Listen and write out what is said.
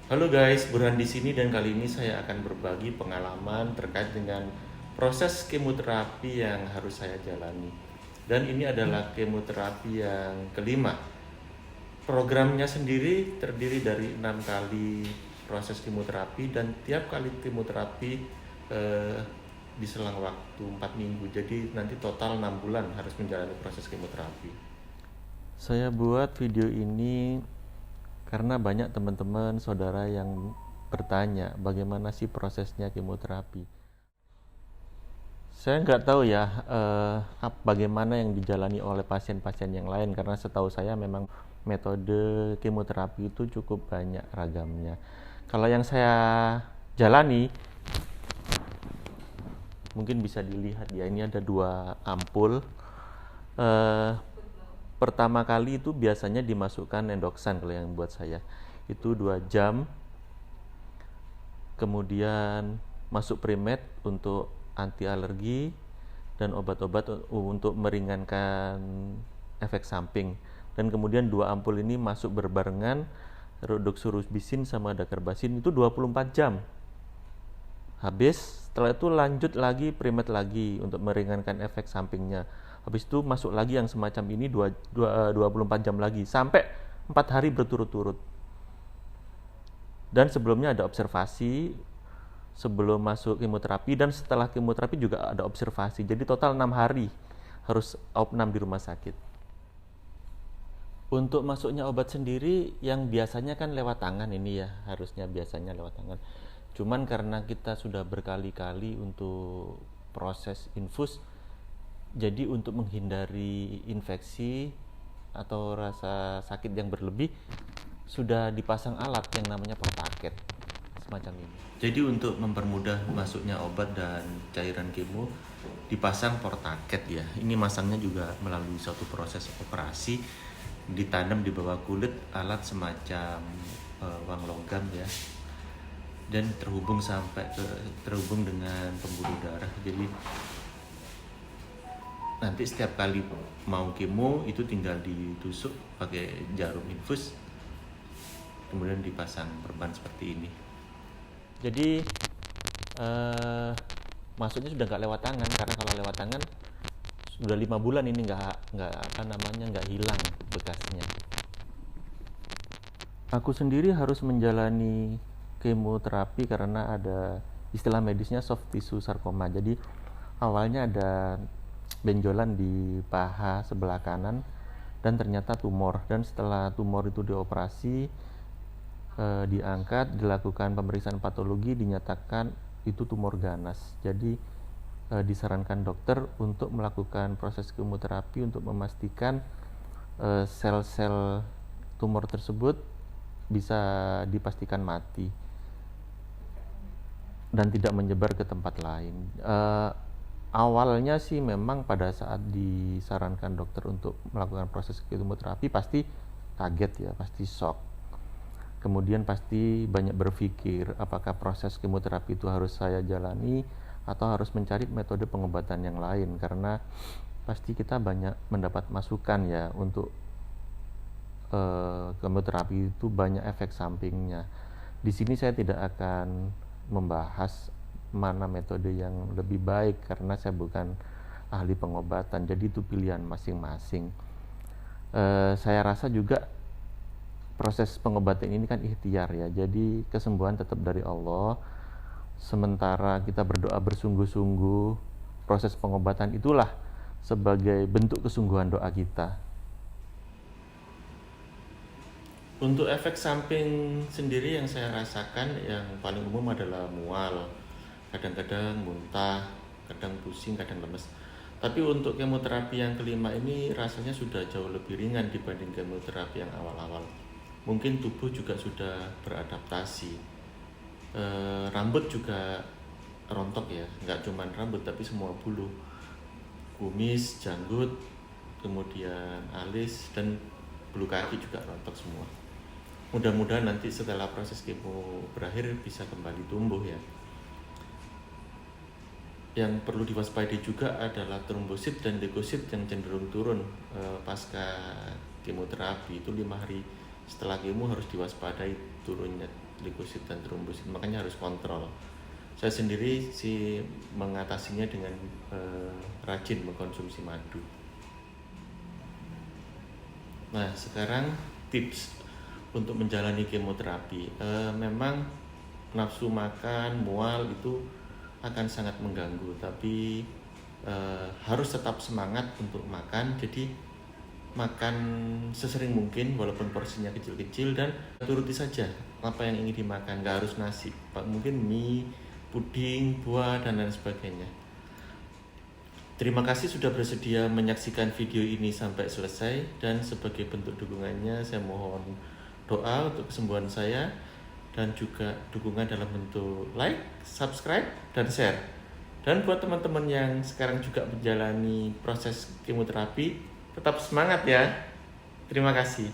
Halo guys, Burhan di sini dan kali ini saya akan berbagi pengalaman terkait dengan proses kemoterapi yang harus saya jalani. Dan ini adalah kemoterapi yang kelima. Programnya sendiri terdiri dari 6 kali proses kemoterapi dan tiap kali kemoterapi eh, diselang waktu 4 minggu. Jadi nanti total 6 bulan harus menjalani proses kemoterapi. Saya buat video ini karena banyak teman-teman saudara yang bertanya bagaimana sih prosesnya kemoterapi. Saya nggak tahu ya bagaimana yang dijalani oleh pasien-pasien yang lain, karena setahu saya memang metode kemoterapi itu cukup banyak ragamnya. Kalau yang saya jalani mungkin bisa dilihat ya, ini ada 2 ampul. eh, Pertama kali itu biasanya dimasukkan endoxan, kalau yang buat saya itu 2 jam, kemudian masuk premed untuk anti alergi dan obat-obat untuk meringankan efek samping, dan kemudian 2 ampul ini masuk berbarengan, rodoxorubicin sama dacarbazine, itu 24 jam habis. Setelah itu lanjut lagi premed lagi untuk meringankan efek sampingnya. Habis itu masuk lagi yang semacam ini 24 jam lagi sampai 4 hari berturut-turut. Dan sebelumnya ada observasi sebelum masuk kemoterapi, dan setelah kemoterapi juga ada observasi. Jadi total 6 hari harus opnam di rumah sakit. Untuk masuknya obat sendiri yang biasanya kan lewat tangan ini ya, harusnya biasanya lewat tangan. Cuman karena kita sudah berkali-kali untuk proses infus, jadi untuk menghindari infeksi atau rasa sakit yang berlebih, sudah dipasang alat yang namanya portaket semacam ini. Jadi untuk mempermudah masuknya obat dan cairan kemo, dipasang portaket ya. Ini masangnya juga melalui suatu proses operasi, ditanam di bawah kulit alat semacam uang logam ya, dan terhubung dengan pembuluh darah. Jadi nanti setiap kali mau kemo itu tinggal ditusuk pakai jarum infus, kemudian dipasang perban seperti ini. Jadi masuknya sudah nggak lewat tangan, karena kalau lewat tangan sudah 5 bulan ini nggak hilang bekasnya. Aku sendiri harus menjalani kemoterapi karena ada istilah medisnya soft tissue sarkoma. Jadi awalnya ada benjolan di paha sebelah kanan dan ternyata tumor, dan setelah tumor itu dioperasi, diangkat, dilakukan pemeriksaan patologi, dinyatakan itu tumor ganas. Jadi disarankan dokter untuk melakukan proses kemoterapi untuk memastikan sel-sel tumor tersebut bisa dipastikan mati dan tidak menyebar ke tempat lain. Awalnya sih memang pada saat disarankan dokter untuk melakukan proses kemoterapi pasti kaget ya, pasti shock. Kemudian pasti banyak berpikir apakah proses kemoterapi itu harus saya jalani atau harus mencari metode pengobatan yang lain, karena pasti kita banyak mendapat masukan ya untuk kemoterapi itu banyak efek sampingnya. Di sini saya tidak akan membahas mana metode yang lebih baik karena saya bukan ahli pengobatan, jadi itu pilihan masing-masing. Saya rasa juga proses pengobatan ini kan ikhtiar ya, jadi kesembuhan tetap dari Allah. Sementara kita berdoa bersungguh-sungguh, proses pengobatan itulah sebagai bentuk kesungguhan doa kita. Untuk efek samping sendiri yang saya rasakan yang paling umum adalah mual, kadang-kadang muntah, kadang pusing, kadang lemes. Tapi untuk kemoterapi yang kelima ini rasanya sudah jauh lebih ringan dibanding kemoterapi yang awal-awal. Mungkin tubuh juga sudah beradaptasi. Rambut juga rontok ya, nggak cuma rambut tapi semua bulu, kumis, janggut, kemudian alis dan bulu kaki juga rontok semua. Mudah-mudahan nanti setelah proses kemo berakhir bisa kembali tumbuh ya. Yang perlu diwaspadai juga adalah trombosit dan leukosit yang cenderung turun pasca kemoterapi itu 5 hari setelah kemo harus diwaspadai turunnya leukosit dan trombosit, makanya harus kontrol. Saya sendiri sih mengatasinya dengan rajin mengkonsumsi madu. Nah, sekarang tips untuk menjalani kemoterapi. Memang nafsu makan, mual itu akan sangat mengganggu, tapi harus tetap semangat untuk makan. Jadi makan sesering mungkin walaupun porsinya kecil-kecil, dan turuti saja apa yang ingin dimakan, nggak harus nasi, mungkin mie, puding, buah, dan lain sebagainya. Terima kasih sudah bersedia menyaksikan video ini sampai selesai, dan sebagai bentuk dukungannya saya mohon doa untuk kesembuhan saya dan juga dukungan dalam bentuk like, subscribe, dan share. Dan buat teman-teman yang sekarang juga menjalani proses kemoterapi, tetap semangat ya. Terima kasih.